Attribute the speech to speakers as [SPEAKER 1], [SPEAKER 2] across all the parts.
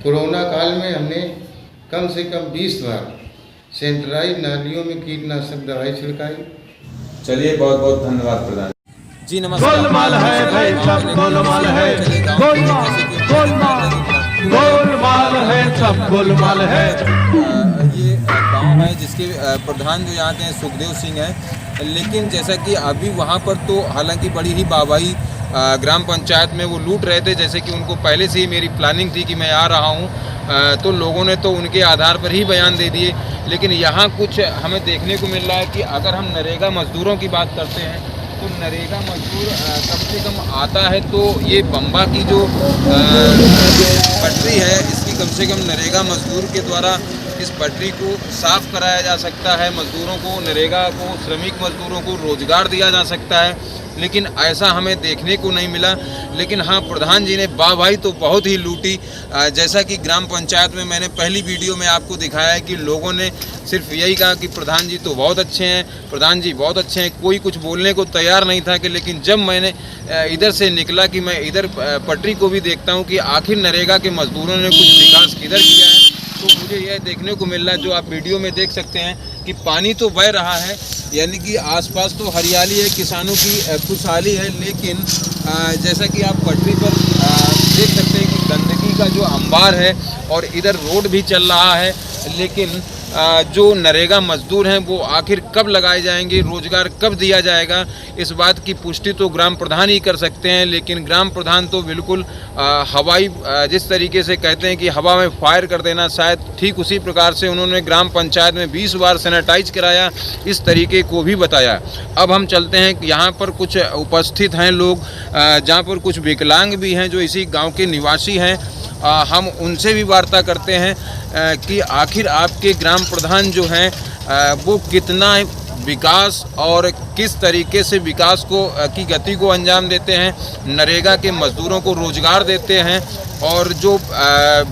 [SPEAKER 1] Corona काल में हमने कम से कम 20 बार सेंट्राइज नालियों में कीटनाशक दवाई छिड़काई।
[SPEAKER 2] चलिए बहुत बहुत धन्यवाद प्रधान
[SPEAKER 3] जी। नमस्कार।
[SPEAKER 4] गोलमाल है भाई, सब गोलमाल है, गोलमाल गोलमाल गोलमाल है, सब गोलमाल है।
[SPEAKER 3] ये गांव है जिसके प्रधान जो यहाँ के हैं सुखदेव सिंह हैं, लेकिन जैसा कि अभी वहाँ पर तो हालांकि बड़ी ही वाहवाही ग्राम पंचायत में वो लूट रहे थे, जैसे कि उनको पहले से ही मेरी प्लानिंग थी कि मैं आ रहा हूँ, तो लोगों ने तो उनके आधार पर ही बयान दे दिए। लेकिन यहाँ कुछ हमें देखने को मिल रहा है कि अगर हम नरेगा मजदूरों की बात करते हैं तो नरेगा मजदूर कम से कम आता है तो ये बम्बा की जो पटरी है इसकी कम से कम नरेगा मजदूर के द्वारा इस पटरी को साफ कराया जा सकता है। मजदूरों को, नरेगा को, श्रमिक मजदूरों को रोजगार दिया जा सकता है, लेकिन ऐसा हमें देखने को नहीं मिला। लेकिन हाँ, प्रधान जी ने वाहवाही तो बहुत ही लूटी। जैसा कि ग्राम पंचायत में मैंने पहली वीडियो में आपको दिखाया है कि लोगों ने सिर्फ यही कहा कि प्रधान जी तो बहुत अच्छे हैं, प्रधान जी बहुत अच्छे हैं, कोई कुछ बोलने को तैयार नहीं था। कि लेकिन जब मैंने इधर से निकला कि मैं इधर पटरी को भी देखता हूँ कि आखिर नरेगा के मजदूरों ने कुछ विकास किधर किया है, तो मुझे यह देखने को मिल रहा है जो आप वीडियो में देख सकते हैं कि पानी तो बह रहा है, यानी कि आसपास तो हरियाली है, किसानों की खुशहाली है। लेकिन जैसा कि आप पटरी पर देख सकते हैं कि गंदगी का जो अंबार है और इधर रोड भी चल रहा है। लेकिन जो नरेगा मजदूर हैं वो आखिर कब लगाए जाएंगे, रोजगार कब दिया जाएगा, इस बात की पुष्टि तो ग्राम प्रधान ही कर सकते हैं। लेकिन ग्राम प्रधान तो बिल्कुल हवाई, जिस तरीके से कहते हैं कि हवा में फायर कर देना, शायद ठीक उसी प्रकार से उन्होंने ग्राम पंचायत में 20 बार सैनिटाइज कराया, इस तरीके को भी बताया। अब हम चलते हैं, यहाँ पर कुछ उपस्थित हैं लोग, जहाँ पर कुछ विकलांग भी हैं जो इसी गाँव के निवासी हैं। हम उनसे भी वार्ता करते हैं कि आखिर आपके ग्राम प्रधान जो हैं वो कितना विकास और किस तरीके से विकास को की गति को अंजाम देते हैं, नरेगा के मजदूरों को रोजगार देते हैं, और जो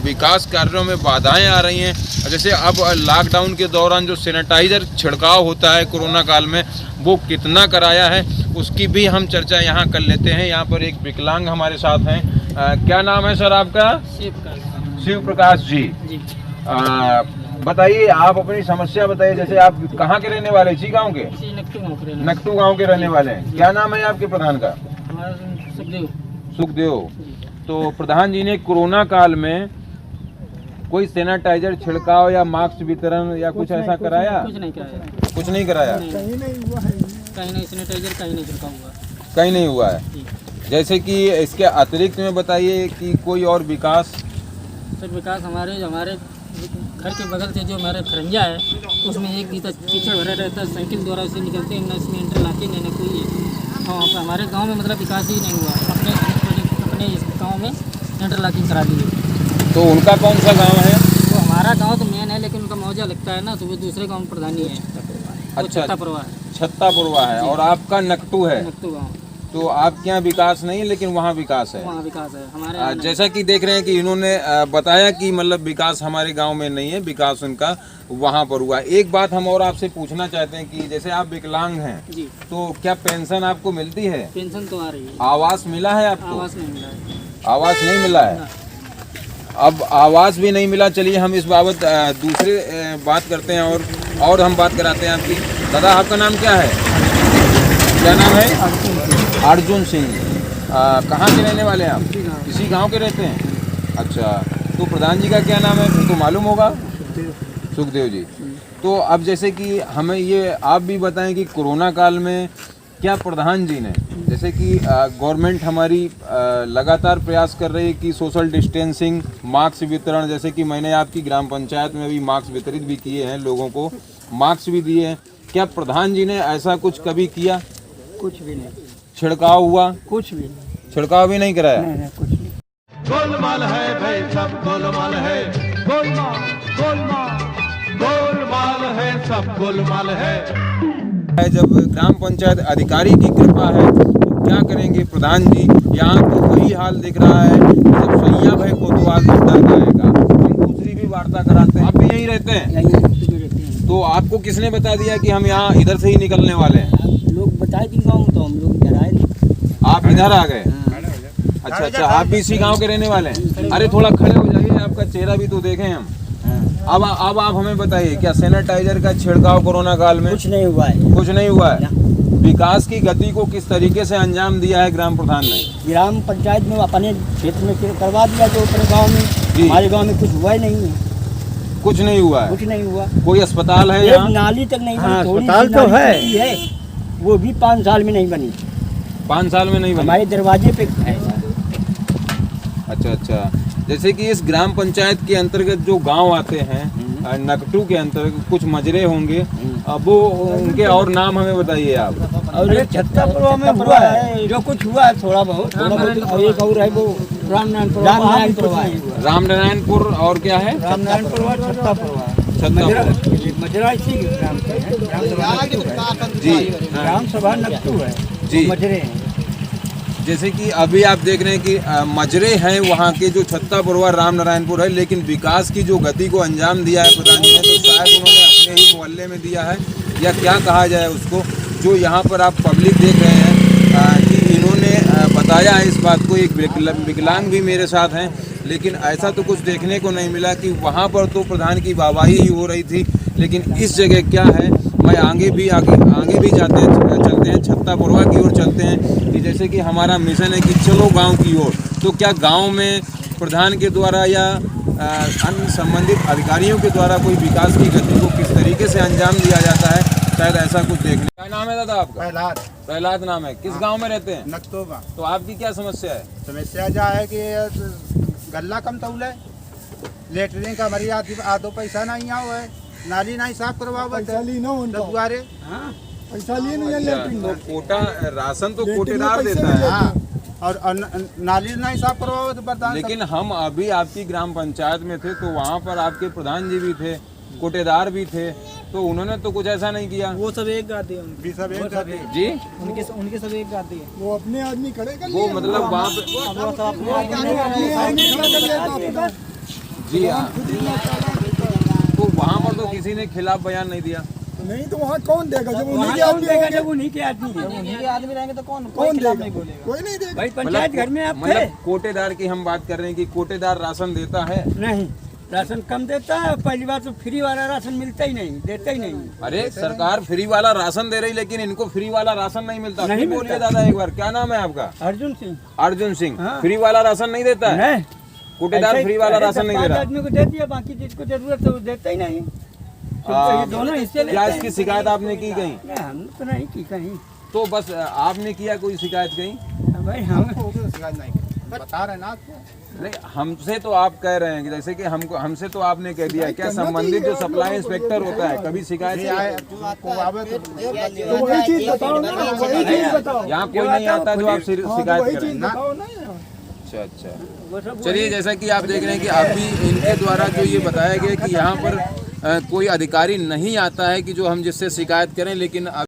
[SPEAKER 3] विकास कार्यों में बाधाएं आ रही हैं, जैसे अब लॉकडाउन के दौरान जो सैनिटाइज़र छिड़काव होता है कोरोना काल में, वो कितना कराया है, उसकी भी हम चर्चा यहाँ कर लेते हैं। यहाँ पर एक विकलांग हमारे साथ हैं। क्या नाम है सर आपका? शिव प्रकाश जी। बताइए, आप अपनी समस्या बताइए। जैसे आप कहाँ के रहने वाले? इसी गांव के? नकटू गांव के रहने वाले हैं। क्या नाम है आपके प्रधान का? सुखदेव। तो प्रधान जी ने कोरोना काल में कोई सैनिटाइजर छिड़काव या मास्क वितरण या कुछ ऐसा कराया? कुछ नहीं कराया।
[SPEAKER 5] कहीं नहीं सैनिटाइजर, कहीं नहीं छिड़काव हुआ,
[SPEAKER 3] कहीं नहीं हुआ है। जैसे कि इसके अतिरिक्त में बताइए कि कोई और विकास?
[SPEAKER 5] सर विकास हमारे घर के बगल से जो हमारे खरंजा है उसमें एक गीता कीचड़ भरा रहता है, साइकिल द्वारा उसे निकलते हैं, न इसमें इंटरलॉकिंग है न कोई है। हाँ, हमारे गांव में मतलब विकास ही नहीं हुआ। अपने इस गांव में इंटरलॉकिंग करा दी है।
[SPEAKER 3] तो उनका कौन सा गांव है?
[SPEAKER 5] तो हमारा गांव तो मेन है, लेकिन उनका मौजा लगता है ना, तो वो दूसरे गाँव में प्रधानी है।
[SPEAKER 3] अच्छा,
[SPEAKER 5] छत्तापुरवा है।
[SPEAKER 3] छत्तापुरवा है। और आपका नकटू है?
[SPEAKER 5] नकटू गाँव।
[SPEAKER 3] तो आपके यहाँ विकास नहीं, लेकिन वहाँ विकास है।
[SPEAKER 5] वहाँ विकास है हमारे।
[SPEAKER 3] जैसा कि देख रहे हैं कि इन्होंने बताया कि मतलब विकास हमारे गांव में नहीं है, विकास उनका वहाँ पर हुआ। एक बात हम और आपसे पूछना चाहते हैं कि जैसे आप विकलांग हैं
[SPEAKER 5] जी,
[SPEAKER 3] तो क्या पेंशन आपको मिलती है?
[SPEAKER 5] पेंशन तो आ रही है।
[SPEAKER 3] आवास मिला है आपको?
[SPEAKER 5] आवास नहीं मिला है।
[SPEAKER 3] आवास नहीं मिला है। अब आवास भी नहीं मिला। चलिए हम इस बाबत दूसरे बात करते हैं और हम बात कराते हैं आपकी। दादा, आपका नाम क्या है? क्या नाम है? अर्जुन सिंह। कहाँ के रहने वाले हैं आप? इसी गांव के रहते हैं। अच्छा, तो प्रधान जी का क्या नाम है? तो मालूम होगा, सुखदेव जी। तो अब जैसे कि हमें ये आप भी बताएं कि कोरोना काल में क्या प्रधान जी ने, जैसे कि गवर्नमेंट हमारी लगातार प्रयास कर रही है कि सोशल डिस्टेंसिंग, मास्क वितरण, जैसे कि मैंने आपकी ग्राम पंचायत में भी मास्क वितरित भी किए हैं, लोगों को मास्क भी दिए हैं। क्या प्रधान जी ने ऐसा कुछ कभी किया?
[SPEAKER 5] कुछ भी नहीं।
[SPEAKER 3] छिड़काव हुआ?
[SPEAKER 5] कुछ भी नहीं।
[SPEAKER 3] छिड़काव भी नहीं कराया?
[SPEAKER 5] नहीं, कुछ नहीं।
[SPEAKER 4] गोलमाल है भाई, सब गोलमाल है, गोलमाल गोलमाल गोलमाल है, सब गोलमाल है।
[SPEAKER 3] जब ग्राम पंचायत अधिकारी की कृपा है तो क्या करेंगे प्रधान जी? यहाँ तो वही हाल दिख रहा है, जब सैया भाई को तो आज रिश्ता आएगा। हम दूसरी भी वार्ता कराते हैं। आप भी यहीं रहते हैं? तो आपको किसने बता दिया कि हम यहाँ इधर से ही निकलने वाले हैं?
[SPEAKER 5] लोग बताए दिन गाँव, तो हम लोग इधर आए।
[SPEAKER 3] आप इधर आ गए? अच्छा, आप भी इसी गांव के रहने वाले हैं? अरे थोड़ा खड़े हो जाइए। आपका आपका चेहरा भी तो देखें हम। अब आप हमें बताइए, क्या सैनिटाइजर का छिड़काव कोरोना काल में
[SPEAKER 6] कुछ नहीं हुआ है।
[SPEAKER 3] कुछ नहीं हुआ है? विकास की गति को किस तरीके से अंजाम दिया है ग्राम प्रधान ने?
[SPEAKER 6] ग्राम पंचायत में अपने क्षेत्र में करवा दिया, जो अपने गांव में।
[SPEAKER 3] जी।
[SPEAKER 6] हमारे गांव में कुछ हुआ ही नहीं है।
[SPEAKER 3] कुछ नहीं हुआ है?
[SPEAKER 6] कुछ नहीं हुआ।
[SPEAKER 3] कोई अस्पताल है
[SPEAKER 6] एक
[SPEAKER 3] यहाँ?
[SPEAKER 6] नाली तक नहीं बनी।
[SPEAKER 5] हाँ,
[SPEAKER 6] थोड़ी
[SPEAKER 5] अस्पताल
[SPEAKER 6] सी
[SPEAKER 5] तो
[SPEAKER 6] नाली
[SPEAKER 5] है।
[SPEAKER 6] वो भी 5 साल में नहीं बनी।
[SPEAKER 3] 5 साल में नहीं बनी?
[SPEAKER 6] हमारे दरवाजे पे है।
[SPEAKER 3] अच्छा। जैसे कि इस ग्राम पंचायत के अंतर्गत जो गांव आते हैं, नकटू के अंतर्गत कुछ मजरे होंगे, अब वो उनके और नाम हमें बताइए आप।
[SPEAKER 6] और एक छत्तापुर में हुआ है, जो कुछ हुआ है थोड़ा बहुत। और एक और है वो रामनारायणपुर है।
[SPEAKER 3] रामनारायणपुर और क्या है?
[SPEAKER 6] रामनारायणपुर
[SPEAKER 3] छत्तापुर।
[SPEAKER 6] मजरा इसी ग्राम का है। ग्राम सभा नकटू है।
[SPEAKER 3] जी।
[SPEAKER 6] ग्राम सभा नकटू है
[SPEAKER 3] जी।
[SPEAKER 6] मजरे हैं।
[SPEAKER 3] जैसे कि अभी आप देख रहे हैं कि मजरे हैं वहाँ के, जो छत्तापुरवा रामनारायणपुर है, लेकिन विकास की जो गति को अंजाम दिया है प्रधान जी ने, तो शायद उन्होंने अपने ही मोहल्ले में दिया है, या क्या कहा जाए उसको। जो यहाँ पर आप पब्लिक देख रहे हैं कि इन्होंने बताया है इस बात को। एक विकलांग भी मेरे साथ हैं, लेकिन ऐसा तो कुछ देखने को नहीं मिला कि वहाँ पर तो प्रधान की वाहवाही ही हो रही थी, लेकिन इस जगह क्या है। मैं आगे भी चलते हैं, छत्तापुरवा की ओर चलते हैं, कि जैसे कि हमारा मिशन है कि चलो गांव की ओर। तो क्या गांव में प्रधान के द्वारा या अन्य संबंधित अधिकारियों के द्वारा कोई विकास की गति को किस तरीके से अंजाम दिया जाता है, शायद ऐसा कुछ देखने। क्या नाम है दादा आपका? प्रहलाद नाम है। किस गांव में रहते हैं?
[SPEAKER 7] नकटो का।
[SPEAKER 3] तो आपकी क्या समस्या है?
[SPEAKER 7] समस्या जा है कि गल्ला कम तौले, लेटरिन का हमारी आधो पैसा नहीं आओ है, नाली नहीं साफ करवाओ दुआरे।
[SPEAKER 6] हाँ,
[SPEAKER 7] पैसा लिए
[SPEAKER 3] तो कोटा राशन तो कोटेदार देता है।
[SPEAKER 7] हाँ, और नाली नहीं साफ करवाओ तो प्रधान।
[SPEAKER 3] लेकिन हम अभी आपकी ग्राम पंचायत में थे, तो वहाँ पर आपके प्रधान जी भी थे, कोटेदार भी थे, तो उन्होंने तो कुछ ऐसा नहीं किया।
[SPEAKER 5] वो सब एक गाते हैं
[SPEAKER 7] भी सब एक जाते हैं।
[SPEAKER 3] जी।
[SPEAKER 5] उनके सब एक गाते हैं।
[SPEAKER 7] वो अपने आदमी खड़े कर
[SPEAKER 3] वो मतलब वहाँ पे जी हाँ, तो वहाँ पर तो किसी ने खिलाफ बयान नहीं दिया।
[SPEAKER 7] नहीं तो वहाँ कौन देगा जब
[SPEAKER 6] वहाँ कौन देगा जब उन्हीं के आदमी है।
[SPEAKER 5] उन्हीं के आदमी रहेंगे तो कौन
[SPEAKER 7] देगा?
[SPEAKER 5] नहीं बोलेगा।
[SPEAKER 7] कोई नहीं देगा।
[SPEAKER 6] भाई पंचायत घर में आप थे?
[SPEAKER 3] मतलब कोटेदार की हम बात कर रहे हैं कि कोटेदार राशन देता है।
[SPEAKER 6] नहीं, राशन कम देता है। पहली बात तो फ्री वाला राशन मिलता ही नहीं, देता ही नहीं।
[SPEAKER 3] अरे सरकार फ्री वाला राशन दे रही, लेकिन इनको फ्री वाला राशन नहीं मिलता।
[SPEAKER 6] नहीं
[SPEAKER 3] फिर बोलिए
[SPEAKER 6] मिलता।
[SPEAKER 3] दादा एक बार, क्या नाम है आपका?
[SPEAKER 6] अर्जुन सिंह।
[SPEAKER 3] अर्जुन सिंह।
[SPEAKER 6] हाँ।
[SPEAKER 3] फ्री वाला राशन नहीं देता है?
[SPEAKER 6] नहीं,
[SPEAKER 3] कोटेदार फ्री वाला राशन नहीं दे
[SPEAKER 6] 5
[SPEAKER 3] रहा।
[SPEAKER 6] आदमी को दे दिया, बाकी जिसको जरूरत है वो देता ही नहीं। तो ये दोनों हिस्से
[SPEAKER 3] क्या
[SPEAKER 6] लेते
[SPEAKER 3] इसकी
[SPEAKER 6] हैं।
[SPEAKER 3] शिकायत आपने की कहीं?
[SPEAKER 6] नहीं, हम तो नहीं की कहीं।
[SPEAKER 3] तो बस आपने किया कोई शिकायत कहीं?
[SPEAKER 6] भाई हम
[SPEAKER 7] बता रहे ना आपको।
[SPEAKER 3] नहीं, हमसे तो आप कह रहे हैं कि जैसे कि हमसे तो आपने कह दिया, क्या संबंधित जो सप्लाई इंस्पेक्टर होता है कभी शिकायत यहाँ कोई नहीं आता जो आप शिकायत करें ना? अच्छा। चलिए, जैसा कि आप देख रहे हैं कि अभी इनके द्वारा जो ये बताया गया कि यहाँ पर कोई अधिकारी नहीं आता है कि जो हम जिससे शिकायत करें, लेकिन